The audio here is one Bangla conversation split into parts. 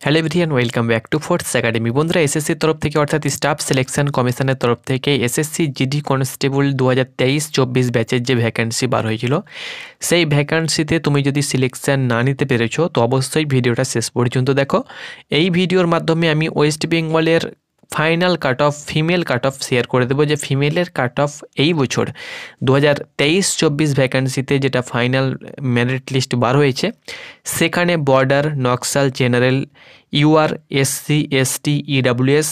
Hello everyone, welcome back to ফোর্থস academy. বন্ধুরা, এসএসসির তরফ থেকে অর্থাৎ স্টাফ সিলেকশন কমিশনের তরফ থেকে এসএসসি জিডি কনস্টেবল 2023-24 ব্যাচের যে ভ্যাকেন্সি বার হয়েছিল, সেই ভ্যাকেন্সিতে তুমি যদি সিলেকশন না নিতে পেরেছো তো অবশ্যই ভিডিওটা শেষ পর্যন্ত দেখো। এই ভিডিওর মাধ্যমে আমি ওয়েস্ট বেঙ্গলের final cut off, female cut off share করে দেবো, যে ফিমেলের কাট অফ এই বছর 2023-24 ভ্যাকেন্সিতে যেটা ফাইনাল মেরিট লিস্ট বার হয়েছে, সেখানে border, Naxal, general, UR, SC, ST, EWS,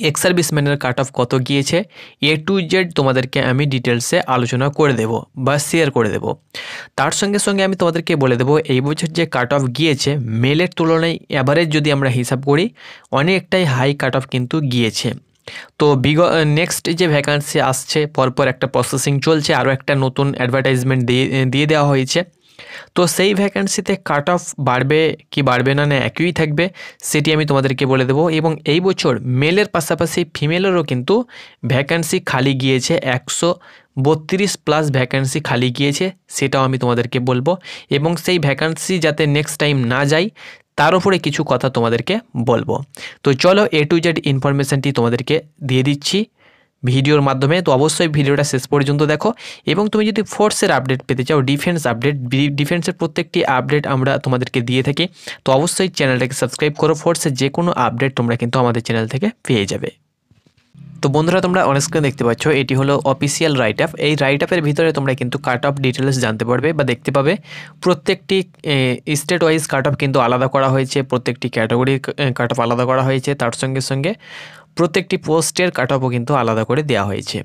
ex সার্ভিসম্যানের কাট অফ কত গিয়েছে, এ টু জেড তোমাদেরকে আমি ডিটেলসে আলোচনা করে দেব বা শেয়ার করে দেব। তার সঙ্গে সঙ্গে আমি তোমাদেরকে বলে দেবো এই বছর যে কাট অফ গিয়েছে মেলের তুলনায় অ্যাভারেজ যদি আমরা হিসাব করি অনেকটাই হাই কাট অফ কিন্তু গিয়েছে। তো নেক্সট যে ভ্যাকান্সি আসছে, পরপর একটা প্রসেসিং চলছে, আরও একটা নতুন অ্যাডভার্টাইজমেন্ট দিয়ে দেওয়া হয়েছে। তো সেই ভ্যাকান্সিতে কাট অফ বাড়বে কি বাড়বে না, একই থাকবে সেটি আমি তোমাদেরকে বলে দেবো। এবং এই বছর মেলের পাশাপাশি ফিমেলেরও কিন্তু ভ্যাকান্সি খালি গিয়েছে, 132+ ভ্যাকান্সি খালি গিয়েছে, সেটাও আমি তোমাদেরকে বলবো। এবং সেই ভ্যাকান্সি যাতে নেক্সট টাইম না যায় তার উপরে কিছু কথা তোমাদেরকে বলবো। তো চলো এ টু জেড ইনফরমেশানটি তোমাদেরকে দিয়ে দিচ্ছি ভিডিওর মাধ্যমে। তো অবশ্যই ভিডিওটা শেষ পর্যন্ত দেখো। এবং তুমি যদি ফোর্সের আপডেট পেতে চাও, ডিফেন্স আপডেট, ডিফেন্সের প্রত্যেকটি আপডেট আমরা তোমাদেরকে দিয়ে থাকি, তো অবশ্যই চ্যানেলটাকে সাবস্ক্রাইব করো। ফোর্সের যে কোনো আপডেট তোমরা কিন্তু আমাদের চ্যানেল থেকে পেয়ে যাবে। তো বন্ধুরা, তোমরা অনস্ক্রিন দেখতে পাচ্ছ, এটি হলো অফিসিয়াল রাইট আপ। এই রাইট আপের ভিতরে তোমরা কিন্তু কাট অফ ডিটেলস জানতে পারবে বা দেখতে পাবে। প্রত্যেকটি স্টেট ওয়াইজ কাট অফ কিন্তু আলাদা করা হয়েছে, প্রত্যেকটি ক্যাটাগরির কাট অফ আলাদা করা হয়েছে, তার সঙ্গে সঙ্গে প্রত্যেকটি পোস্টের কাট অফও কিন্তু আলাদা করে দেওয়া হয়েছে।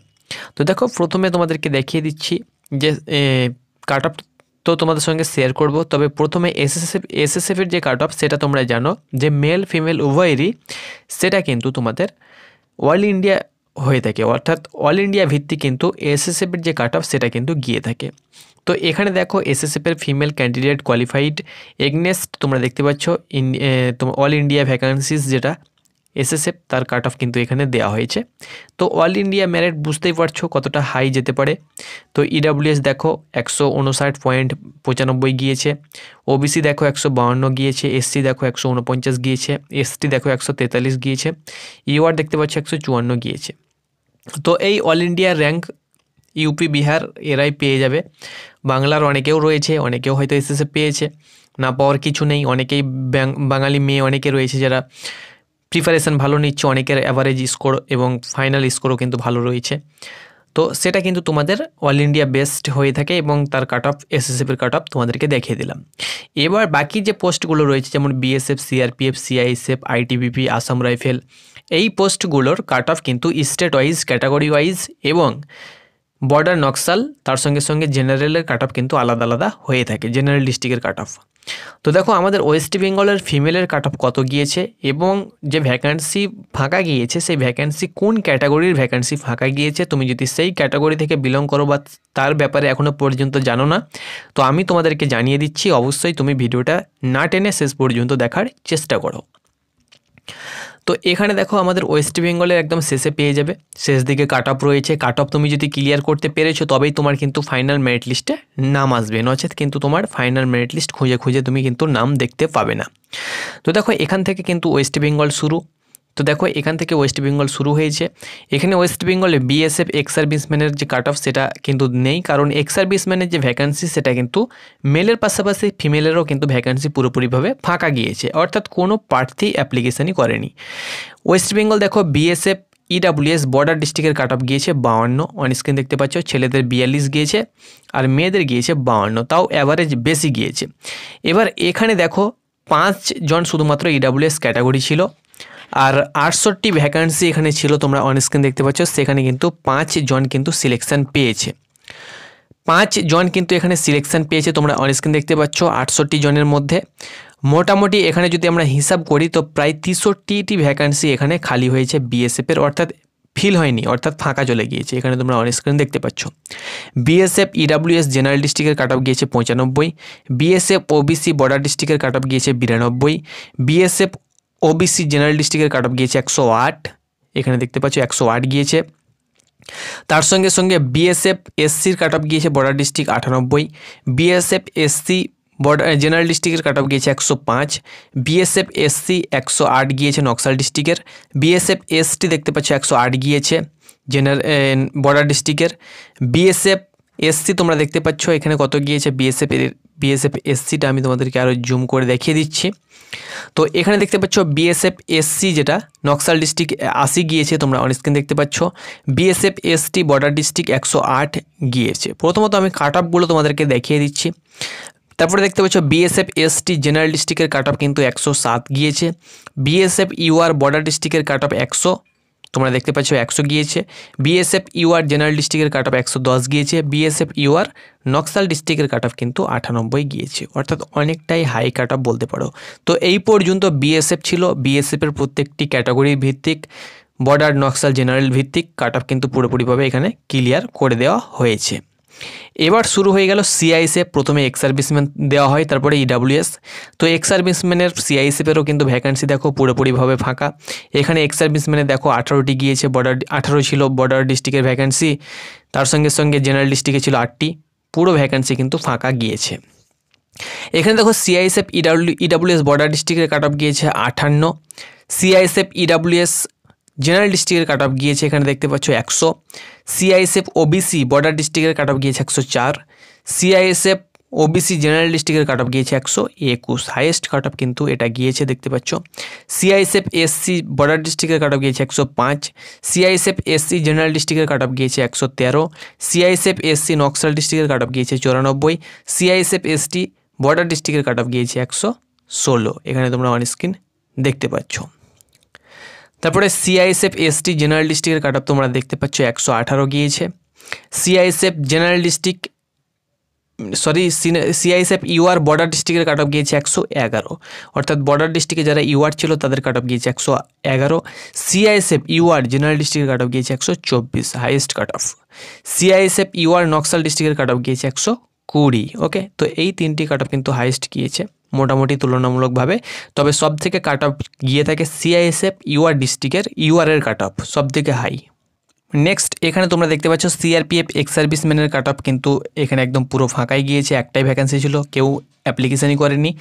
তো দেখো, প্রথমে তোমাদেরকে দেখিয়ে দিচ্ছি যে কাট অফ তো তোমাদের সঙ্গে শেয়ার করব। তবে প্রথমে এসএসএফের যে কাট অফ সেটা তোমরা জানো যে মেল ফিমেল উভয়েরই সেটা কিন্তু তোমাদের অল ইন্ডিয়া হয়ে থাকে, অর্থাৎ অল ইন্ডিয়া ভিত্তিক কিন্তু এসএসএফের যে কাট অফ সেটা কিন্তু গিয়ে থাকে। তো এখানে দেখো এসএসএফের ফিমেল ক্যান্ডিডেট কোয়ালিফাইড এগনেস্ট তোমরা দেখতে পাচ্ছ অল ইন্ডিয়া ভ্যাকান্সিস যেটা এসএসএফ, তার কাট অফ কিন্তু এখানে দেওয়া হয়েছে। তো অল ইন্ডিয়া মেরিট বুঝতেই পারছো কতটা হাই যেতে পারে। তো ইডাব্লিউএস দেখো 159.95 গিয়েছে, ওবিসি দেখো 152 গিয়েছে, এসসি দেখো 149 গিয়েছে, এসটি দেখো 143 গিয়েছে, ইউআর দেখতে পাচ্ছ 154 গিয়েছে। তো এই all India rank UP, Bihar এরাই পেয়ে যাবে। বাংলার অনেকেও রয়েছে, অনেকেও হয়তো এসএসএফ পেয়েছে, না পাওয়ার কিছু নেই। অনেকেই বাঙালি মেয়ে অনেকে রয়েছে যারা প্রিপারেশান ভালো নিচ্ছে, অনেকের অ্যাভারেজ স্কোর এবং ফাইনাল স্কোরও কিন্তু ভালো রয়েছে। তো সেটা কিন্তু তোমাদের অল ইন্ডিয়া বেস্ট হয়ে থাকে এবং তার কাট অফ এসএসএফের কাট অফ তোমাদেরকে দেখিয়ে দিলাম। এবার বাকি যে পোস্টগুলো রয়েছে যেমন BSF, CRPF, CISF, ITBP, Assam rifle, এই পোস্টগুলোর কাট অফ কিন্তু স্টেট ওয়াইজ, ক্যাটাগরি ওয়াইজ এবং বর্ডার, নকশাল, তার সঙ্গে সঙ্গে জেনারেলের কাট অফ কিন্তু আলাদা আলাদা হয়ে থাকে, জেনারেল ডিস্ট্রিক্টের কাট অফ। তো দেখো আমাদের ওয়েস্ট বেঙ্গলের ফিমেলের কাট অফ কত গিয়েছে এবং যে ভ্যাকান্সি ফাঁকা গিয়েছে সেই ভ্যাকান্সি কোন ক্যাটাগরির ভ্যাকান্সি ফাঁকা গিয়েছে। তুমি যদি সেই ক্যাটাগরি থেকে বিলং করো বা তার ব্যাপারে এখনও পর্যন্ত জানো না, তো আমি তোমাদেরকে জানিয়ে দিচ্ছি, অবশ্যই তুমি ভিডিওটা না টেনে শেষ পর্যন্ত দেখার চেষ্টা করো। তো এখানে দেখো আমাদের ওয়েস্ট বেঙ্গলের একদম শেষে পেয়ে যাবে, শেষ দিকে কাট অফ রয়েছে। কাট অফ তুমি যদি ক্লিয়ার করতে পেরেছো তবেই তোমার কিন্তু ফাইনাল মেরিট লিস্টে নাম আসবে, নচেত কিন্তু তোমার ফাইনাল মেরিট লিস্ট খুঁজে খুঁজে তুমি কিন্তু নাম দেখতে পাবে না। তো দেখো এখান থেকে কিন্তু ওয়েস্ট বেঙ্গল শুরু। তো দেখো এখান থেকে ওয়েস্ট বেঙ্গল শুরু হয়েছে। এখানে ওয়েস্ট বেঙ্গলে বিএসএফ, এক্স সার্ভিসম্যানের যে কাট অফ সেটা কিন্তু নেই, কারণ এক্স সার্ভিসম্যানের যে ভ্যাকান্সি সেটা কিন্তু মেলের পাশাপাশি ফিমেলেরও কিন্তু ভ্যাকান্সি পুরোপুরিভাবে ফাঁকা গিয়েছে, অর্থাৎ কোনো প্রার্থী অ্যাপ্লিকেশানই করেনি। ওয়েস্ট বেঙ্গল দেখো বিএসএফ, ইডাব্লিউএস বর্ডার ডিস্ট্রিক্টের কাট অফ গিয়েছে 52, অনস্ক্রিন দেখতে পাচ্ছ, ছেলেদের 42 গিয়েছে আর মেয়েদের গিয়েছে 52, তাও অ্যাভারেজ বেশি গিয়েছে। এবার এখানে দেখো 5 জন শুধুমাত্র ইডাব্লিউএস ক্যাটাগরি ছিল আর 68 ভ্যাকান্সি এখানে ছিল, তোমরা অনস্ক্রিন দেখতে পাচ্ছ, সেখানে কিন্তু 5 জন কিন্তু সিলেকশন পেয়েছে। 5 জন কিন্তু এখানে সিলেকশন পেয়েছে, তোমরা অনস্ক্রিন দেখতে পাচ্ছ। 68 জনের মধ্যে মোটামুটি এখানে যদি আমরা হিসাব করি তো প্রায় 63টি ভ্যাকান্সি এখানে খালি হয়েছে বিএসএফের, অর্থাৎ ফিল হয়নি, অর্থাৎ ফাঁকা চলে গিয়েছে। এখানে তোমরা অনস্ক্রিন দেখতে পাচ্ছ বিএসএফ, ইডাব্লিউএস জেনারেল ডিস্ট্রিক্টের কাট অফ গিয়েছে 95, বিএসএফ ওবিসি বর্ডার ডিস্ট্রিক্টের কাট অফ গিয়েছে 92, বিএসএফ ওবিসি জেনারেল ডিস্ট্রিক্টের কাট অফ গিয়েছে 108, এখানে দেখতে পাচ্ছ 108 গিয়েছে। তার সঙ্গে সঙ্গে বিএসএফ এসসির কাট অফ গিয়েছে border district 98, BSF SC border general ডিস্ট্রিক্টের কাট অফ গিয়েছে 105, বিএসএফ এসসি 108 গিয়েছে নকশাল ডিস্ট্রিক্টের, বিএসএফ এসটি দেখতে পাচ্ছ 108 গিয়েছে বর্ডার ডিস্ট্রিক্টের, বিএসএফ এসসি তোমরা দেখতে পাচ্ছ এখানে কত গিয়েছে, বিএসএফ এসসিটা আমি তোমাদেরকে আরও জুম করে দেখিয়ে দিচ্ছি। তো এখানে দেখতে পাচ্ছ বিএসএফ এসসি যেটা নকশাল ডিস্ট্রিক্ট 80 গিয়েছে, তোমরা অন স্ক্রিন দেখতে পাচ্ছ। বিএসএফ এসটি বর্ডার ডিস্ট্রিক্ট 108 গিয়েছে। প্রথমত আমি কাট অফগুলো তোমাদেরকে দেখিয়ে দিচ্ছি। তারপরে দেখতে পাচ্ছ বিএসএফ এসটি জেনারেল ডিস্ট্রিক্টের কাট অফ কিন্তু 107 গিয়েছে, বিএসএফ ইউআর বর্ডার ডিস্ট্রিক্টের কাট অফ 100 তোমরা দেখতে পাচ্ছ 100 গিয়েছে, বিএসএফ ইউআর জেনারেল ডিস্ট্রিক্টের কাট অফ 110 গিয়েছে, বিএসএফ ইউআর নকশাল ডিস্ট্রিক্টের কাট অফ কিন্তু 98 গিয়েছে, অর্থাৎ অনেকটাই হাই কাট অফ বলতে পারো। তো এই পর্যন্ত বিএসএফ ছিল। বিএসএফের প্রত্যেকটি ক্যাটাগরি ভিত্তিক বর্ডার নকশাল জেনারেল ভিত্তিক কাট অফ কিন্তু পুরোপুরিভাবে এখানে ক্লিয়ার করে দেওয়া হয়েছে। এবার শুরু হয়ে গেল সিআইএসএফ। প্রথমে এক্স সার্ভিসম্যান দেওয়া হয়, তারপরে ইডাব্লিউএস। তো এক্স সার্ভিসম্যানের সিআইএসএফেরও কিন্তু ভ্যাকান্সি দেখো পুরোপুরিভাবে ফাঁকা। এখানে এক্স সার্ভিসম্যানে দেখো 18টি গিয়েছে, 18 ছিল বর্ডার ডিস্ট্রিক্টের ভ্যাকান্সি, তার সঙ্গে সঙ্গে জেনারেল ডিস্ট্রিক্টে ছিল 8টি, পুরো ভ্যাকান্সি কিন্তু ফাঁকা গিয়েছে। এখানে দেখো সিআইএসএফ ইডাব্লিউএস বর্ডার ডিস্ট্রিক্টের কাট অফ গিয়েছে 58, সিআইএসএফ ইডাব্লিউএস জেনারেল ডিস্ট্রিক্টের কাট অফ গিয়েছে এখানে দেখতে পাচ্ছ 100, সিআইএসএফ ওবিসি বর্ডার ডিস্ট্রিক্টের কাট অফ গিয়েছে 104, সিআইএসএফ ওবিসি জেনারেল ডিস্ট্রিক্টের কাট অফ গিয়েছে 121, হাইয়েস্ট কাট অফ কিন্তু এটা গিয়েছে দেখতে পাচ্ছ। সিআইএসএফ এসসি বর্ডার ডিস্ট্রিক্টের কাট অফ গিয়েছে 105, সিআইএসএফ এসসি জেনারেল ডিস্ট্রিক্টের কাট অফ গিয়েছে 113, সিআইএসএফ এসসি নকশাল ডিস্ট্রিক্টের কাট অফ গিয়েছে 94, সিআইএসএফ এসটি বর্ডার ডিস্ট্রিক্টের কাট অফ গিয়েছে 116, এখানে তোমরা অন স্ক্রিন দেখতে পাচ্ছ। তারপরে সিআইএসএফ এসটি জেনারেল ডিস্ট্রিক্টের কাট অফ তোমরা দেখতে পাচ্ছ 118 গিয়েছে, CISF general district CISF UR border ডিস্ট্রিক্টের কাট অফ গিয়েছে 111, অর্থাৎ বর্ডার ডিস্ট্রিক্টে যারা ইউআর ছিল তাদের কাট অফ গিয়েছে 111, সিআইএসএফ ইউআর জেনারেল ডিস্ট্রিক্টের কাট অফ গিয়েছে 124, highest cut off, CISF UR Naxal ডিস্ট্রিক্টের কাট অফ গিয়েছে 120। ওকে, তো এই তিনটি কাট অফ কিন্তু হাইয়েস্ট গিয়েছে মোটামুটি তুলনামূলকভাবে। তবে সব থেকে কাট অফ গিয়ে থাকে সিআইএসএফ ইউআর ডিস্ট্রিক্টের ইউআরের কাট অফ সব থেকে হাই। নেক্সট এখানে তোমরা দেখতে পাচ্ছ সিআরপিএফ এক্স সার্ভিসম্যানের কাট অফ কিন্তু এখানে একদম পুরো ফাঁকাই গিয়েছে, একটাই ভ্যাকেন্সি ছিল, কেউ অ্যাপ্লিকেশনই করেনি।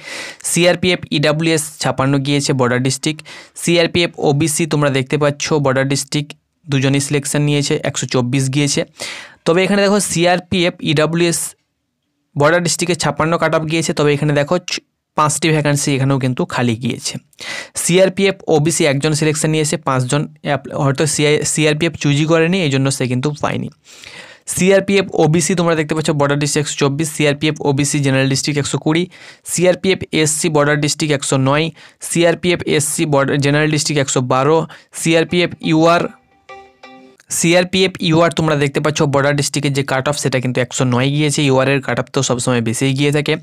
সিআরপিএফ ইডাব্লিউএস 56 গিয়েছে বর্ডার ডিস্ট্রিক্ট, সিআরপিএফ ওবিসি তোমরা দেখতে পাচ্ছ বর্ডার ডিস্ট্রিক্ট দুজনই সিলেকশন নিয়েছে 124 গিয়েছে। তবে এখানে দেখো সিআরপিএফ ইডাব্লিউএস বর্ডার ডিস্ট্রিক্টে 56 কাট অফ গিয়েছে, তবে এখানে দেখো 5টি ভ্যাকান্সি এখানেও কিন্তু খালি গিয়েছে। সিআরপিএফ ওবিসি একজন সিলেকশন নিয়েছে, 5 জন হয়তো সিআরপিএফ চুজই করেনি, এই জন্য সে কিন্তু পায়নি। সিআরপিএফ ওবিসি তোমরা দেখতে পাচ্ছ border district 124, CRPF OBC general district 120, CRPF SC border district 109, CRPF SC border general district 112, CRPF UR তোমরা দেখতে পাচ্ছ বর্ডার ডিস্ট্রিক্টের যে কাট অফ সেটা কিন্তু 109 গিয়েছে। ইউআরের কাট অফ তো সবসময় বেশি গিয়ে থাকে।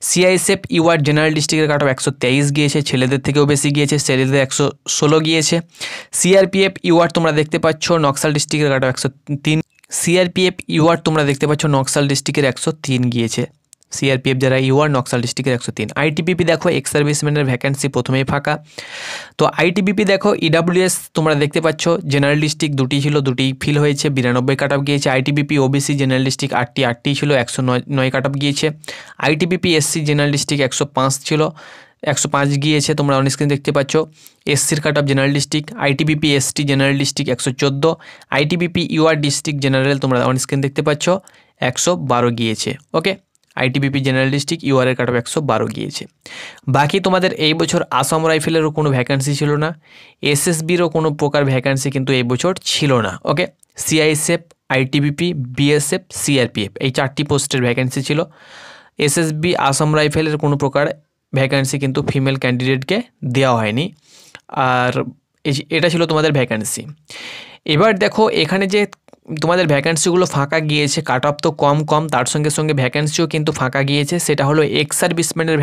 সিআইএসএফ ইউআর জেনারেল ডিস্ট্রিক্টের কাট অফ 123 গিয়েছে, ছেলেদের থেকেও বেশি গিয়েছে, ছেলেদের 116 গিয়েছে। সিআরপিএফ ইউআর তোমরা দেখতে পাচ্ছ নকশাল ডিস্ট্রিক্টের কাট অফ 103, সিআরপিএফ ইউআর তোমরা দেখতে পাচ্ছ নকশাল ডিস্ট্রিক্টের 103 গিয়েছে। সিআরপিএফ যারা ইউআর নকশাল ডিস্ট্রিক্টের 103। আইটিবিপি দেখো এক্স সার্ভিসম্যানের ভ্যাকেন্সি প্রথমেই ফাঁকা। তো আইটিবিপি দেখো ইডাব্লিউএস তোমরা দেখতে পাচ্ছ জেনারেল ডিস্ট্রিক্ট 2টি ছিল, 2টি ফিল হয়েছে, 92 কাট অফ গিয়েছে। আইটিবিপি ওবিসি জেনারেল ডিস্ট্রিক্ট 8টি ছিল, 109 কাট অফ গিয়েছে। আইটিবিপি এসসি জেনারেল ডিস্ট্রিক্ট 105 ছিল, 105 গিয়েছে, তোমরা অন স্ক্রিন দেখতে পাচ্ছ। এসসির cut off general district, ITBP ST general district 114, ITBP UR district general তোমরা অন স্ক্রিন দেখতে পাচ্ছ 112 গিয়েছে। ওকে, আইটিবিপি জেনারেল ডিস্ট্রিক্ট ইউআরের কাট অফ 112 গিয়েছে। বাকি তোমাদের এই বছর আসাম রাইফেলেরও কোনো ভ্যাকান্সি ছিল না, এসএসবিরও কোনো প্রকার ভ্যাকান্সি কিন্তু এই বছর ছিল না। ওকে, সিআইএসএফ, আইটিবিপি, বিএসএফ, সিআরপিএফ এই 4টি পোস্টের ভ্যাকান্সি ছিল। এসএসবি আসাম রাইফেলের কোনো প্রকার ভ্যাকান্সি কিন্তু ফিমেল ক্যান্ডিডেটকে দেওয়া হয়নি। আর এটা ছিল তোমাদের ভ্যাকান্সি। এবার দেখো এখানে যে তোমাদের ভ্যাকান্সিগুলো ফাঁকা গিয়েছে, কাট অফ তো কম, তার সঙ্গে সঙ্গে ভ্যাকান্সিও কিন্তু ফাঁকা গিয়েছে। সেটা হলো এক্স সার্ভিসম্যানের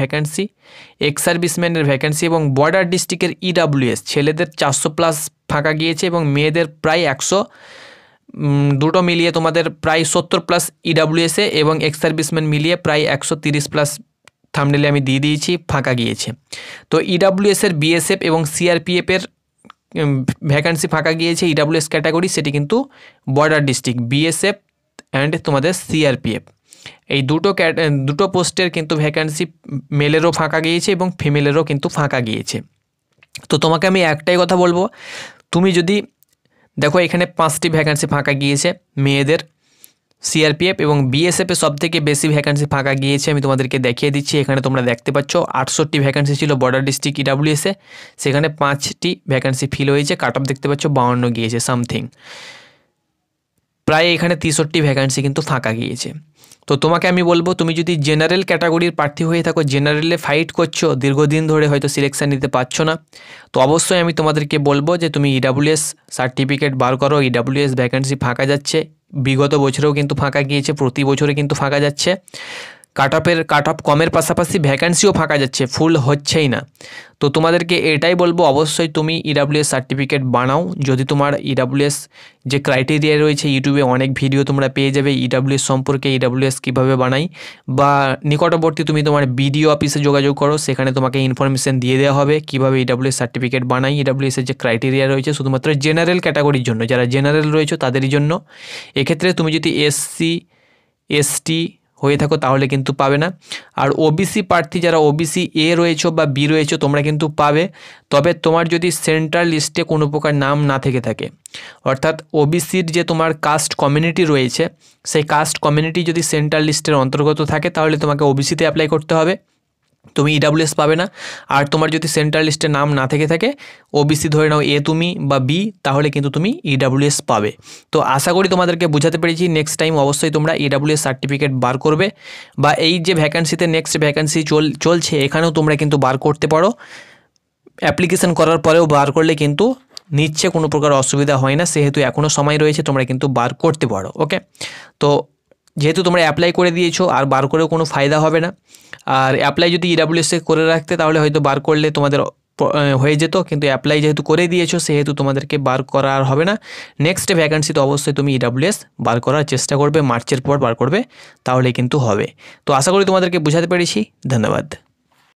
ভ্যাকান্সি এবং বর্ডার ডিস্ট্রিক্টের ইডাব্লিউএস ছেলেদের 400+ ফাঁকা গিয়েছে এবং মেয়েদের প্রায় 100, দুটো মিলিয়ে তোমাদের প্রায় 70+ ইডাব্লিউএসে এবং এক্স সার্ভিসম্যান মিলিয়ে প্রায় 130+ থাম্বনেলে আমি দিয়ে দিয়েছি ফাঁকা গিয়েছে। তো ইডাব্লিউএসের বিএসএফ এবং সিআরপিএফের ভ্যাকান্সি ফাঁকা গিয়েছে ইডাব্লিউএস ক্যাটাগরি, সেটি কিন্তু বর্ডার ডিস্ট্রিক্ট বিএসএফ অ্যান্ড তোমাদের সিআরপিএফ। এই দুটো পোস্টের কিন্তু ভ্যাকান্সি মেলেরও ফাঁকা গিয়েছে এবং ফিমেলেরও কিন্তু ফাঁকা গিয়েছে। তো তোমাকে আমি একটাই কথা বলবো, তুমি যদি দেখো এখানে 5টি ভ্যাকান্সি ফাঁকা গিয়েছে মেয়েদের, সিআরপিএফ এবং বিএসএফে সব থেকে বেশি ভ্যাকান্সি ফাঁকা গিয়েছে। আমি তোমাদেরকে দেখিয়ে দিচ্ছি, এখানে তোমরা দেখতে পাচ্ছ 68টি ভ্যাকান্সি ছিল বর্ডার ডিস্ট্রিক্ট ইডাব্লিউএসে, সেখানে 5টি ভ্যাকান্সি ফিল হয়েছে, কাট অফ দেখতে পাচ্ছ 52 গিয়েছে সামথিং, প্রায় এখানে 63টি ভ্যাকান্সি কিন্তু ফাঁকা গিয়েছে। তো তোমাকে আমি বলবো, তুমি যদি জেনারেল ক্যাটাগরির প্রার্থী হয়ে থাকো, জেনারেলে ফাইট করছো, দীর্ঘদিন ধরে হয়তো সিলেকশান নিতে পারছো না, তো অবশ্যই আমি তোমাদেরকে বলবো যে তুমি ইডাব্লিউএস সার্টিফিকেট বার করো। ইডাব্লিউএস ভ্যাকান্সি ফাঁকা যাচ্ছে, বিগত বছরেও কিন্তু ফাঁকা গিয়েছে, প্রতি বছরে কিন্তু ফাঁকা যাচ্ছে। কাট অফ কমের পাশাপাশি ভ্যাকান্সিও ফাঁকা যাচ্ছে, ফুল হচ্ছেই না। তো তোমাদেরকে এটাই বলবো, অবশ্যই তুমি ইডাব্লিউএস সার্টিফিকেট বানাও। যদি তোমার ইডাব্লিউএস যে ক্রাইটেরিয়া রয়েছে, ইউটিউবে অনেক ভিডিও তোমরা পেয়ে যাবে ইডাব্লিউএস সম্পর্কে, ইডাব্লিউএস কীভাবে বানাই, বা নিকটবর্তী তুমি তোমার বিডিও অফিসে যোগাযোগ করো, সেখানে তোমাকে ইনফরমেশান দিয়ে দেওয়া হবে কীভাবে ইডাব্লিউএস সার্টিফিকেট বানাই। ইডাব্লিউএসের যে ক্রাইটেরিয়া রয়েছে শুধুমাত্র জেনারেল ক্যাটাগরির জন্য, যারা জেনারেল রয়েছে তাদেরই জন্য। এক্ষেত্রে তুমি যদি এসসি এসটি হয়ে থাকো তাহলে কিন্তু পাবে না। আর ওবিসি প্রার্থী যারা ওবিসি এ রয়েছে বা বি রয়েছে তোমরা কিন্তু পাবে, তবে তোমার যদি সেন্ট্রাল লিস্টে কোনো প্রকার নাম না থেকে থাকে, অর্থাৎ ওবিসির যে তোমার কাস্ট কমিউনিটি রয়েছে সেই কাস্ট কমিউনিটি যদি সেন্ট্রাল লিস্টের অন্তর্গত থাকে তাহলে তোমাকে ওবিসিতে অ্যাপ্লাই করতে হবে, তুমি ইডাব্লিউএস পাবে না। আর তোমার যদি সেন্ট্রাল লিস্টে নাম না থেকে থাকে, ওবিসি ধরে নাও এ তুমি বা বি, তাহলে কিন্তু তুমি ইডাব্লিউএস পাবে। তো আশা করি তোমাদেরকে বোঝাতে পেরেছি। নেক্সট টাইম অবশ্যই তোমরা ইডাব্লিউএস সার্টিফিকেট বার করবে, বা এই যে ভ্যাকান্সিতে নেক্সট ভ্যাকান্সি চলছে এখানেও তোমরা কিন্তু বার করতে পারো। অ্যাপ্লিকেশন করার পরেও বার করলে কিন্তু নিচ্ছে, কোনো প্রকার অসুবিধা হয় না, সেহেতু এখনও সময় রয়েছে, তোমরা কিন্তু বার করতে পারো। ওকে, তো যেহেতু তোমরা অ্যাপ্লাই করে দিয়েছো আর বার করেও কোনো ফায়দা হবে না, আর অ্যাপ্লাই যদি ইডাব্লিউএসে করে রাখতে তাহলে হয়তো বার করলে তোমাদের হয়ে যেত, কিন্তু অ্যাপ্লাই যেহেতু করে দিয়েছো সেহেতু তোমাদেরকে বার করা আর হবে না। নেক্সট ভ্যাকান্সিতে অবশ্যই তুমি ইডাব্লিউএস বার করার চেষ্টা করবে, মার্চের পর বার করবে, তাহলে কিন্তু হবে। তো আশা করি তোমাদেরকে বোঝাতে পেরেছি। ধন্যবাদ।